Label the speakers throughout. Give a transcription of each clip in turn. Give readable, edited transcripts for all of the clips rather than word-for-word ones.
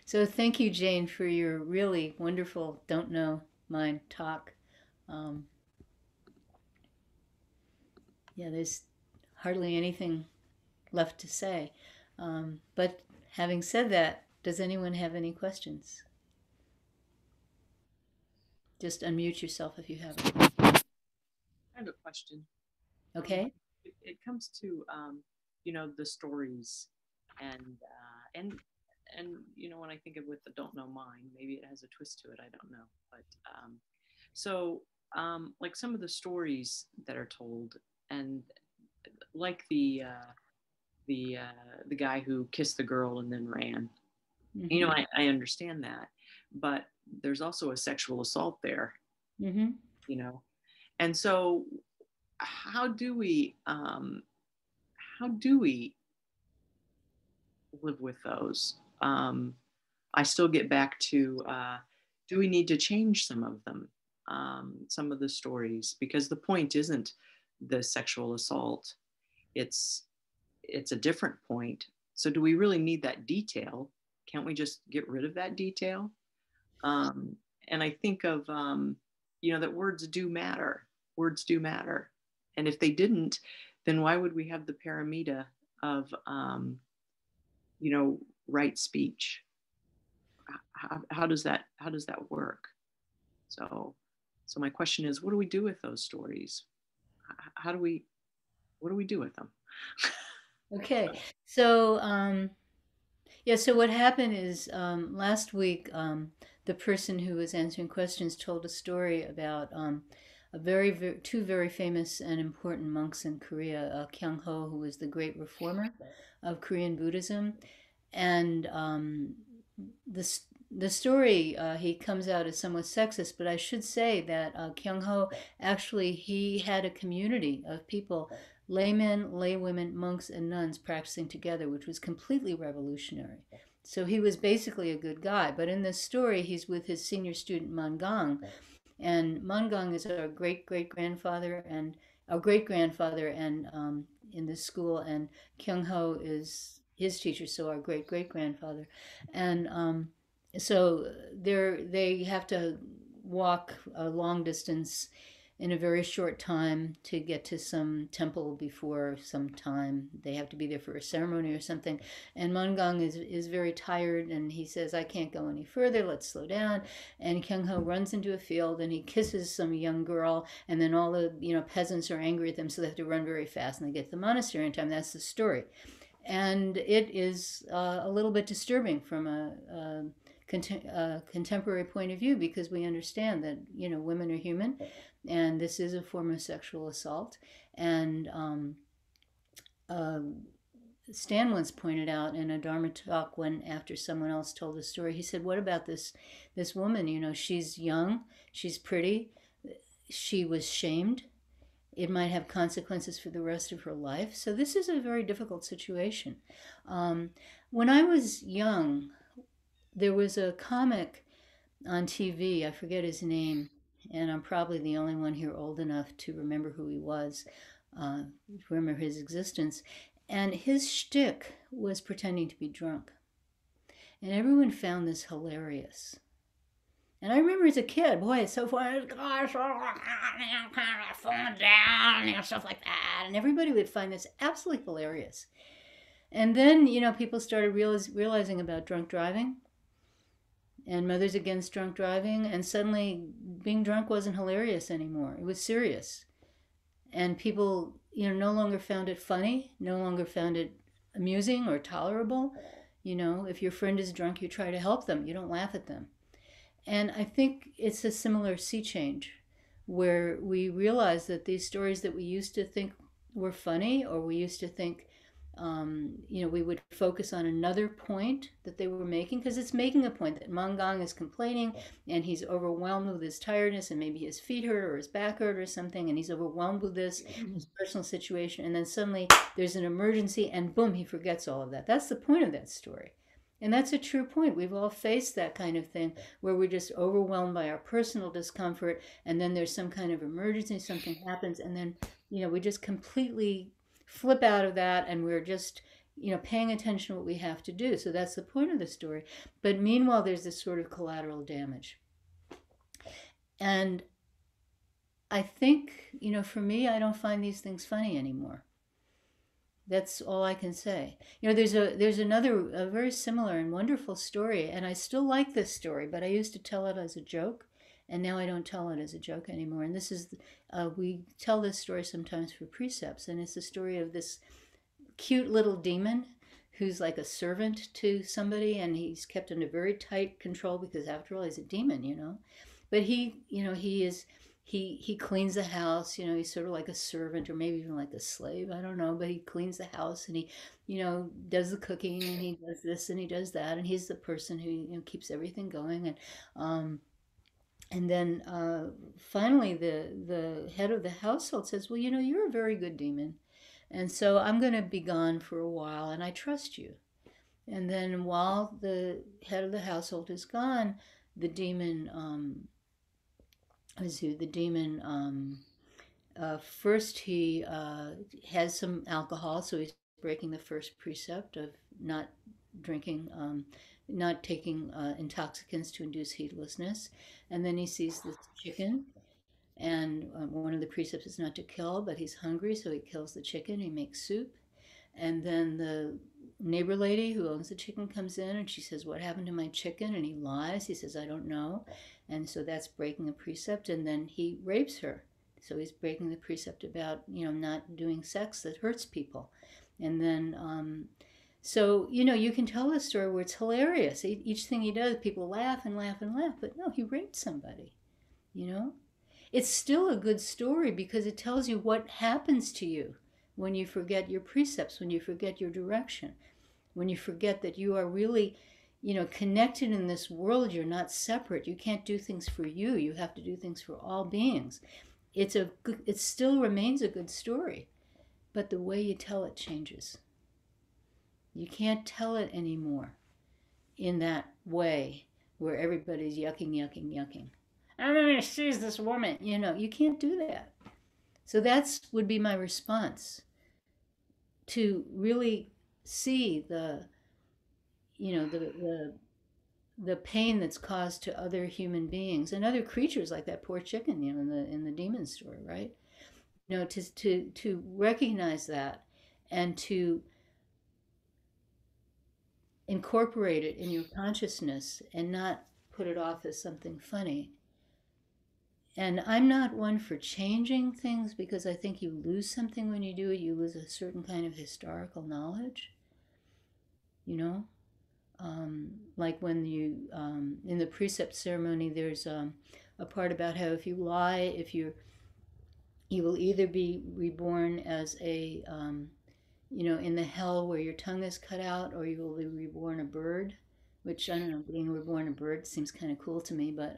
Speaker 1: So thank you, Jane, for your really wonderful Don't Know Mine talk. Um, yeah, there's hardly anything left to say. But having said that, does anyone have any questions? Just unmute yourself if you have it.
Speaker 2: I have a question. Um,
Speaker 1: Okay?
Speaker 2: it comes to the stories and when I think of with the don't know mine, maybe it has a twist to it. I don't know, but so like some of the stories that are told, and like the guy who kissed the girl and then ran.
Speaker 1: Mm-hmm.
Speaker 2: I understand that, but there's also a sexual assault there.
Speaker 1: Mm-hmm.
Speaker 2: You know, and so how do we um, how do we live with those? I still get back to do we need to change some of them, some of the stories, because the point isn't the sexual assault. It's it's a different point. So do we really need that detail? Can't we just get rid of that detail? Um, and I think of that words do matter. Words do matter. And if they didn't, then why would we have the paramita of you know right speech? How does that work? So so my question is, what do we do with those stories? How do we what do we do with them?
Speaker 1: Okay. So, yeah, so what happened is last week, the person who was answering questions told a story about two very famous and important monks in Korea, Kyung Ho, who was the great reformer of Korean Buddhism, and this the story he comes out as somewhat sexist, but I should say that Kyung Ho actually he had a community of people, laymen, laywomen, monks, and nuns practicing together, which was completely revolutionary. So he was basically a good guy. But in this story, he's with his senior student Mangang, and Mangang is our great great grandfather and our great grandfather, and in this school, and Kyung Ho is his teacher, so our great great grandfather, and so they have to walk a long distance in a very short time to get to some temple before some time. They have to be there for a ceremony or something. And Mangang is very tired and he says, I can't go any further, let's slow down. And Kyung Ho runs into a field and he kisses some young girl, and then all the peasants are angry at them, so they have to run very fast and they get to the monastery in time. That's the story. And it is a little bit disturbing from a contemporary point of view, because we understand that women are human, and this is a form of sexual assault. And uh, Stan once pointed out in a Dharma talk, when after someone else told the story, he said, "What about this woman? She's young, she's pretty, she was shamed. It might have consequences for the rest of her life. So this is a very difficult situation." Um, when I was young, there was a comic on TV. I forget his name, and I'm probably the only one here old enough to remember who he was, remember his existence. And his shtick was pretending to be drunk, and everyone found this hilarious. And I remember as a kid, boy, it's so funny. Gosh, falling down, stuff like that. And everybody would find this absolutely hilarious. And then, people started realizing about drunk driving and Mothers Against Drunk Driving, and suddenly being drunk wasn't hilarious anymore. It was serious. And people, no longer found it funny, no longer found it amusing or tolerable. If your friend is drunk, you try to help them, you don't laugh at them. And I think it's a similar sea change, where we realize that these stories that we used to think were funny, or we used to think, we would focus on another point that they were making, because it's making a point that Mangang is complaining and he's overwhelmed with his tiredness, and maybe his feet hurt or his back hurt or something, and he's overwhelmed with his personal situation. And then suddenly there's an emergency, and boom, he forgets all of that. That's the point of that story. And that's a true point. We've all faced that kind of thing, where we're just overwhelmed by our personal discomfort, and then there's some kind of emergency, something happens, and then, we just completely flip out of that, and we're just, paying attention to what we have to do. So that's the point of the story. But meanwhile, there's this sort of collateral damage. And I think, for me, I don't find these things funny anymore. That's all I can say. There's another a very similar and wonderful story, and I still like this story, but I used to tell it as a joke, and now I don't tell it as a joke anymore. And this is we tell this story sometimes for precepts, and it's the story of this cute little demon who's like a servant to somebody, and he's kept under very tight control because after all he's a demon. But he cleans the house. He's sort of like a servant or maybe even like a slave, I don't know, but he cleans the house, and he does the cooking, and he does this and he does that, and he's the person who keeps everything going. And then finally the head of the household says, well, you're a very good demon, and so I'm going to be gone for a while, and I trust you. And then while the head of the household is gone, the demon the demon first he has some alcohol, so he's breaking the first precept of not drinking, not taking intoxicants to induce heedlessness. And then he sees this chicken, and one of the precepts is not to kill, but he's hungry, so he kills the chicken. He makes soup. And then the neighbor lady who owns the chicken comes in, and she says, what happened to my chicken? And he lies. He says, I don't know. And so that's breaking a precept. And then he rapes her. So he's breaking the precept about, not doing sex that hurts people. And then, so, you can tell the story where it's hilarious. Each thing he does, people laugh and laugh and laugh. But no, he raped somebody, you know? It's still a good story because it tells you what happens to you when you forget your precepts, when you forget your direction, when you forget that you are really, connected in this world. You're not separate. You can't do things for you. You have to do things for all beings. It still remains a good story, but the way you tell it changes. You can't tell it anymore in that way where everybody's yucking, yucking, yucking. I'm gonna seize this woman. You can't do that. So that's would be my response to really see the pain that's caused to other human beings and other creatures like that poor chicken, in the demon story, right? To recognize that and to incorporate it in your consciousness and not put it off as something funny. And I'm not one for changing things because I think you lose something when you do it. You lose a certain kind of historical knowledge, you know? Like when in the precept ceremony, there's a part about how if you lie, you will either be reborn as in the hell where your tongue is cut out, or you will be reborn a bird, which I don't know, being reborn a bird seems kind of cool to me, but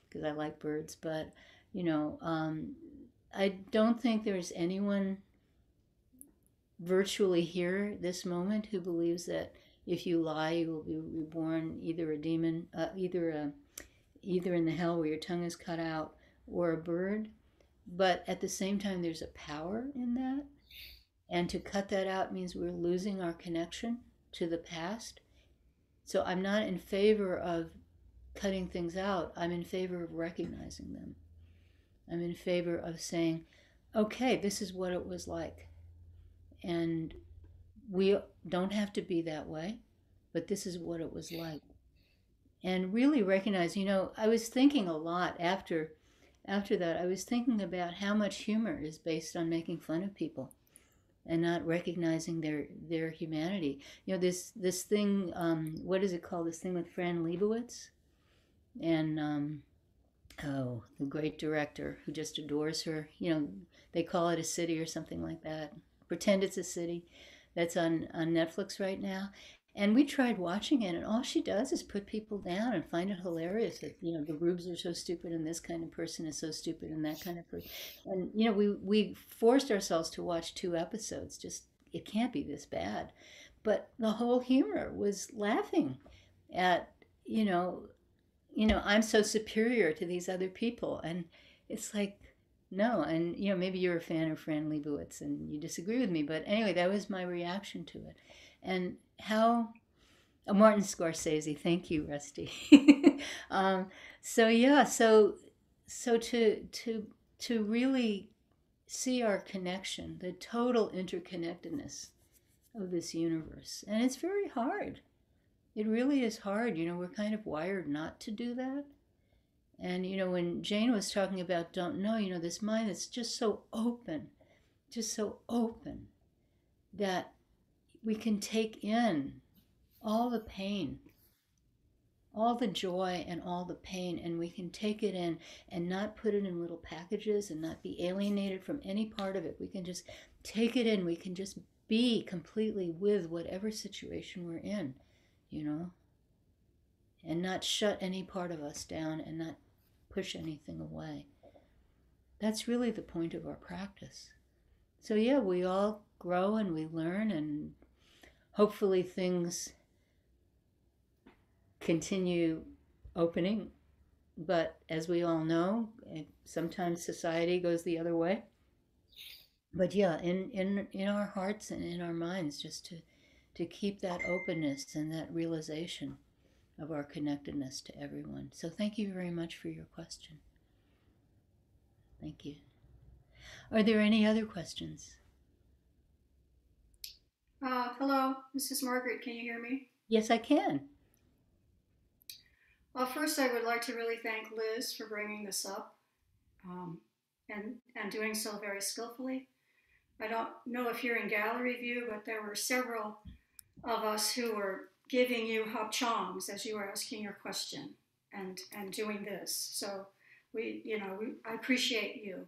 Speaker 1: because I like birds, but I don't think there's anyone virtually here this moment who believes that if you lie, you will be reborn either a demon, either in the hell where your tongue is cut out, or a bird. But at the same time, there's a power in that, and to cut that out means we're losing our connection to the past. So I'm not in favor of cutting things out. I'm in favor of recognizing them. I'm in favor of saying, okay, this is what it was like. And we don't have to be that way, but this is what it was like. And really recognize, I was thinking a lot after that. I was thinking about how much humor is based on making fun of people and not recognizing their humanity. This thing, what is it called? This thing with Fran Lebowitz, and the great director who just adores her. They call it a city or something like that. Pretend it's a city. That's on Netflix right now. And we tried watching it, and all she does is put people down and find it hilarious that the rubes are so stupid, and this kind of person is so stupid, and that kind of person. And we forced ourselves to watch 2 episodes. Just it can't be this bad, but the whole humor was laughing at I'm so superior to these other people, and it's like no. And maybe you're a fan of Fran Lebowitz and you disagree with me, but anyway, that was my reaction to it. And how Martin Scorsese, thank you, Rusty. um, so yeah, so to really see our connection, the total interconnectedness of this universe, and it's very hard. It really is hard. We're kind of wired not to do that. And when Jane was talking about don't know, this mind that's just so open that we can take in all the pain, all the joy and all the pain, and we can take it in and not put it in little packages and not be alienated from any part of it. We can just take it in. We can just be completely with whatever situation we're in, you know, and not shut any part of us down and not push anything away. That's really the point of our practice. So, yeah, we all grow and we learn, and hopefully things continue opening. But as we all know, sometimes society goes the other way. But yeah, in our hearts and in our minds, just to keep that openness and that realization of our connectedness to everyone. So thank you very much for your question. Thank you. Are there any other questions?
Speaker 3: Hello, this is Margaret. Can you hear me?
Speaker 1: Yes, I can.
Speaker 3: Well, first, I would like to really thank Liz for bringing this up um, and doing so very skillfully. I don't know if you're in gallery view, but there were several of us who were giving you hop chongs as you were asking your question and doing this. So I appreciate you.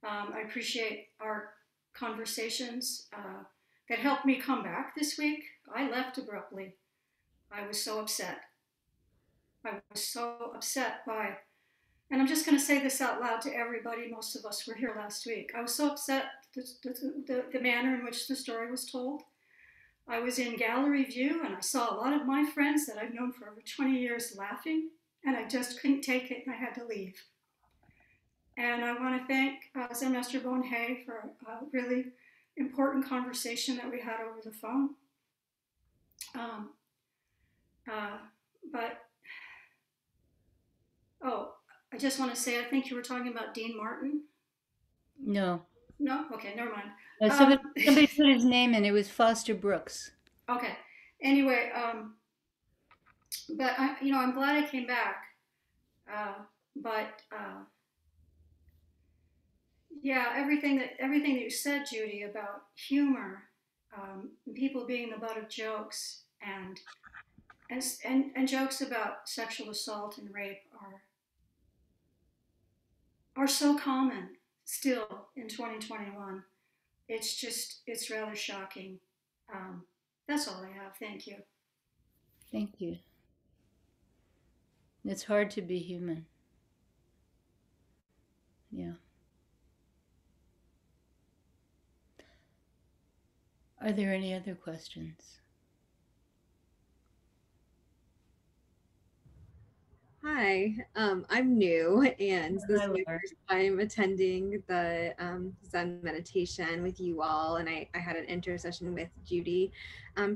Speaker 3: I appreciate our conversations that helped me come back this week. I left abruptly. I was so upset. I was so upset by, and I'm just going to say this out loud to everybody. Most of us were here last week. I was so upset the manner in which the story was told. I was in gallery view and I saw a lot of my friends that I've known for over 20 years laughing, and I just couldn't take it and I had to leave. And I want to thank Zen Master Bon Hae for a really important conversation that we had over the phone. Um, uh, but Oh, I just want to say, I think you were talking about Dean Martin.
Speaker 1: No.
Speaker 3: No? Okay, never mind.
Speaker 1: Somebody put his name in. It was Foster Brooks.
Speaker 3: Okay. Anyway, but I'm glad I came back. But yeah, everything that you said, Judy, about humor, people being the butt of jokes, and jokes about sexual assault and rape are so common still in 2021. It's rather shocking. Um, that's all I have. Thank you.
Speaker 1: Thank you. It's hard to be human. Yeah. Are there any other questions?
Speaker 4: Hi, I'm new, and this
Speaker 1: Hi,
Speaker 4: is my
Speaker 1: Laura.
Speaker 4: first time attending the Zen meditation with you all, and I had an intercession with Judy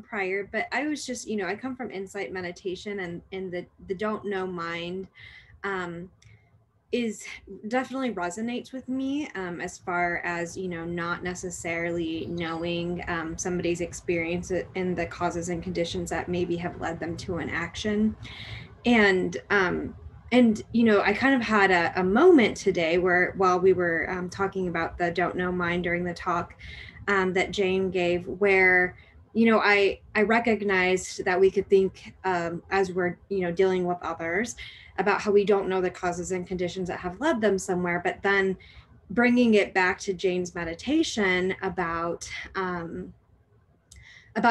Speaker 4: prior, but I was just, I come from insight meditation, and the don't know mind um, is definitely resonates with me as far as, not necessarily knowing somebody's experience and the causes and conditions that maybe have led them to an action. And I kind of had a moment today where, while we were talking about the don't know mind during the talk that Jane gave, where I recognized that we could think as we're dealing with others about how we don't know the causes and conditions that have led them somewhere, but then bringing it back to Jane's meditation about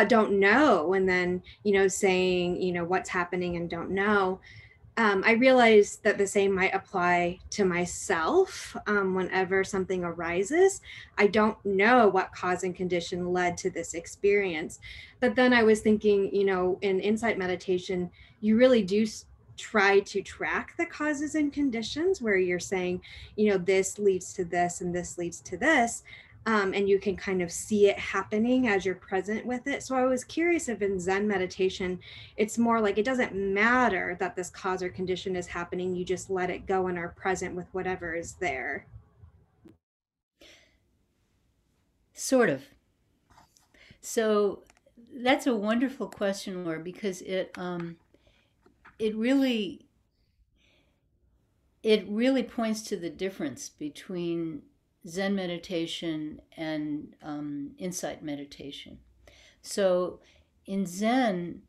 Speaker 4: don't know, and then saying what's happening and don't know. I realized that the same might apply to myself whenever something arises. I don't know what cause and condition led to this experience. But then I was thinking, in insight meditation, you really do try to track the causes and conditions, where you're saying, this leads to this and this leads to this. and you can kind of see it happening as you're present with it. So I was curious if in Zen meditation, it's more like it doesn't matter that this cause or condition is happening, you just let it go and are present with whatever is there.
Speaker 1: Sort of. So that's a wonderful question, Laura, because it really points to the difference between Zen meditation and insight meditation. So in Zen,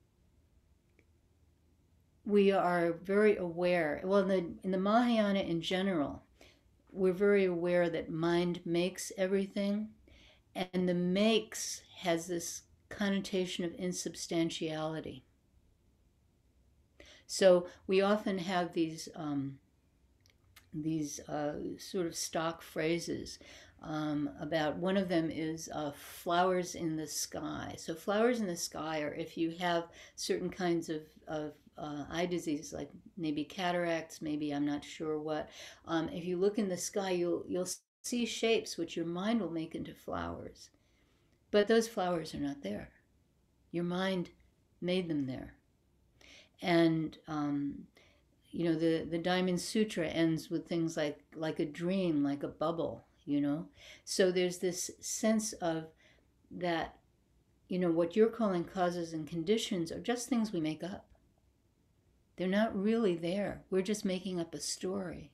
Speaker 1: we are very aware. Well, in the Mahayana in general, we're very aware that mind makes everything, and the makes has this connotation of insubstantiality. So we often have these sort of stock phrases about, one of them is flowers in the sky. So flowers in the sky are if you have certain kinds of eye disease, like maybe cataracts, maybe I'm not sure what. If you look in the sky, you'll see shapes which your mind will make into flowers. But those flowers are not there. Your mind made them there. And the Diamond Sutra ends with things like a dream, like a bubble, So there's this sense of that, what you're calling causes and conditions are just things we make up. They're not really there. We're just making up a story.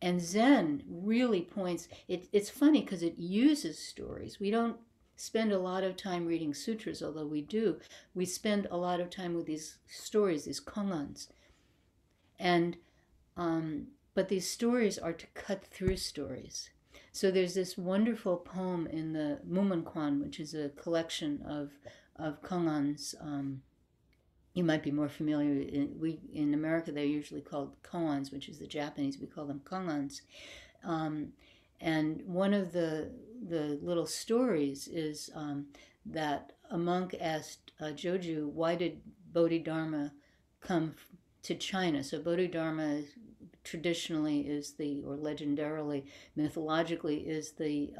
Speaker 1: And Zen really points, it's funny because it uses stories. We don't spend a lot of time reading sutras, although we do. We spend a lot of time with these stories, these kongans. And but these stories are to cut through stories. So there's this wonderful poem in the Mumonkan, which is a collection of kongans. You might be more familiar. In America, they're usually called koans, which is the Japanese. We call them kongans. And one of the little stories is that a monk asked Joju, why did Bodhidharma come to China? So Bodhidharma traditionally is or legendarily, mythologically, is the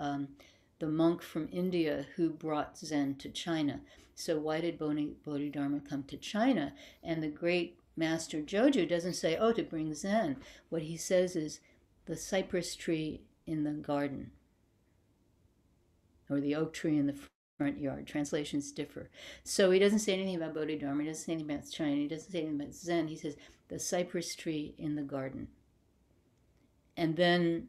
Speaker 1: monk from India who brought Zen to China. So why did Bodhidharma come to China? And the great master Joju doesn't say, oh, to bring Zen. What he says is the cypress tree in the garden, or the oak tree in the front yard. Translations differ. So he doesn't say anything about Bodhidharma, he doesn't say anything about China, he doesn't say anything about Zen. He says the cypress tree in the garden. And then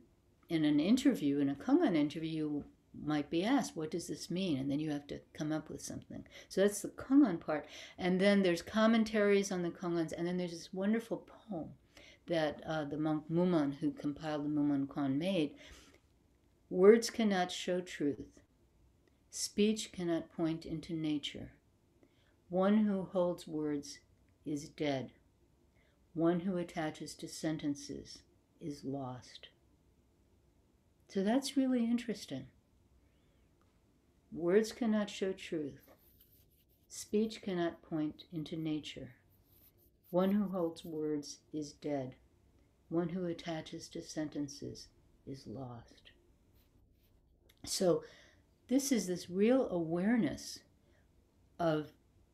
Speaker 1: in an interview, in a Kongan interview, might be asked, what does this mean? And then you have to come up with something. So that's the Kongan part. And then there's commentaries on the Kongans, and then there's this wonderful poem that the monk Mumon, who compiled the Mumonkan, made. Words cannot show truth. Speech cannot point into nature. One who holds words is dead. One who attaches to sentences is lost. So that's really interesting. Words cannot show truth. Speech cannot point into nature. One who holds words is dead. One who attaches to sentences is lost. So this is this real awareness of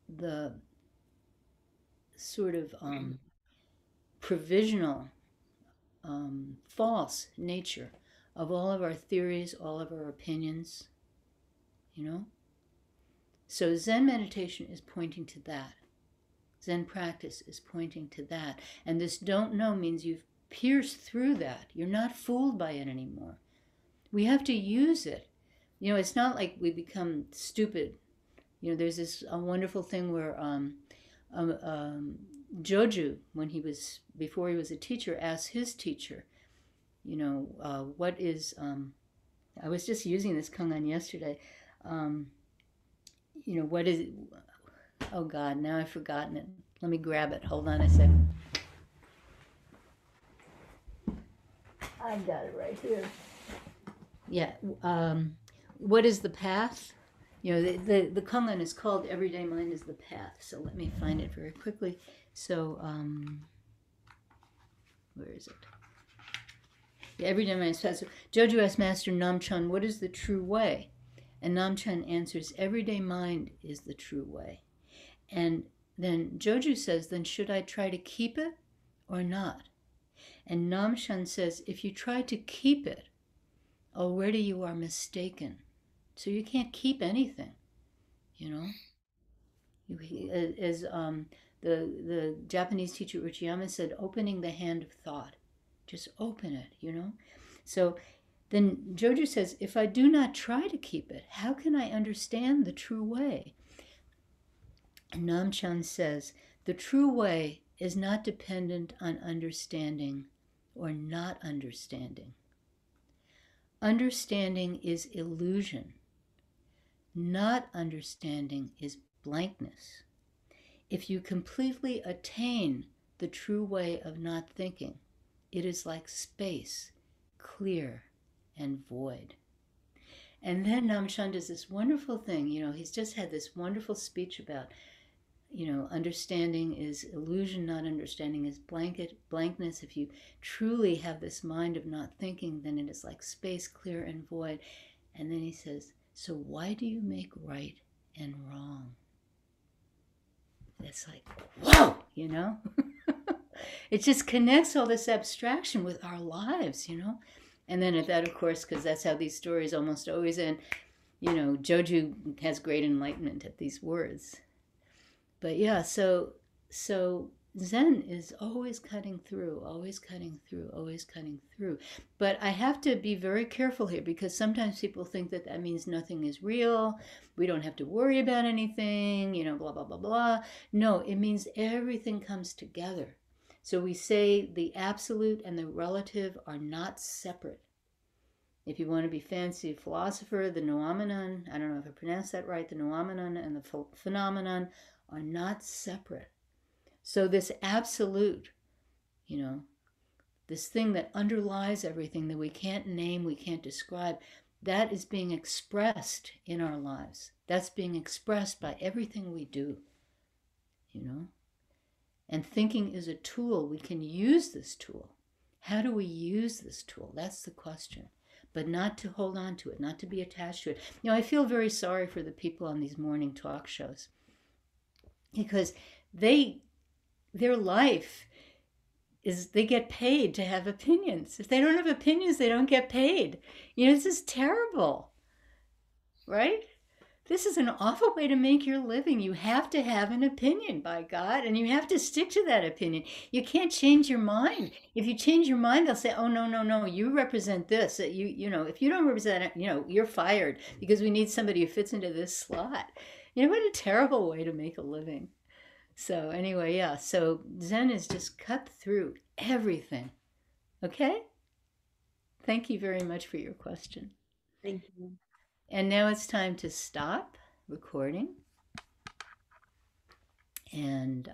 Speaker 1: the sort of provisional, false nature of all of our theories, all of our opinions, So Zen meditation is pointing to that. Zen practice is pointing to that. And this don't know means you've pierced through that. You're not fooled by it anymore. We have to use it. It's not like we become stupid. There's this wonderful thing where Joju, before he was a teacher, asked his teacher, what is, I was just using this Kongan yesterday, what is it? Oh God, now I've forgotten it. Let me grab it. Hold on a second. I've got it right here. Yeah. What is the path? The Kongan is called Everyday Mind is the Path. So let me find it very quickly. So, where is it? Every day mind is fast. So Jojo asked Master Namchan, what is the true way? And Namchan answers, everyday mind is the true way. And then Joju says, then should I try to keep it or not? And Namchan says, if you try to keep it, already you are mistaken. So you can't keep anything, you know? As the Japanese teacher Uchiyama said, opening the hand of thought. Just open it, you know? So then Joju says, if I do not try to keep it, how can I understand the true way? And Namchan says, the true way is not dependent on understanding or not understanding. Understanding is illusion. Not understanding is blankness. If you completely attain the true way of not thinking, it is like space, clear and void. And then Namchan does this wonderful thing. He's just had this wonderful speech about, understanding is illusion, not understanding is blankness. If you truly have this mind of not thinking, then it is like space, clear and void. And then he says, so why do you make right and wrong? It's like, whoa, It just connects all this abstraction with our lives, And then at that, of course, because that's how these stories almost always end, Joju has great enlightenment at these words. But yeah, so Zen is always cutting through, always cutting through, always cutting through. But I have to be very careful here because sometimes people think that that means nothing is real. We don't have to worry about anything, blah, blah, blah, blah. No, it means everything comes together. So we say the absolute and the relative are not separate. If you want to be fancy philosopher, the noamenon, I don't know if I pronounced that right, the noamenon and the phenomenon are not separate. So this absolute, this thing that underlies everything that we can't name, we can't describe, that is being expressed in our lives. That's being expressed by everything we do, And thinking is a tool. We can use this tool. How do we use this tool? That's the question. But not to hold on to it, not to be attached to it. I feel very sorry for the people on these morning talk shows because their life is they get paid to have opinions. If they don't have opinions, they don't get paid. This is terrible, right? This is an awful way to make your living. You have to have an opinion, by God, and you have to stick to that opinion. You can't change your mind. If you change your mind, they'll say, oh, no, you represent this. If you don't represent it, you're fired because we need somebody who fits into this slot. What a terrible way to make a living. So anyway, yeah, so Zen is just cut through everything. Okay? Thank you very much for your question.
Speaker 4: Thank you.
Speaker 1: And now it's time to stop recording. And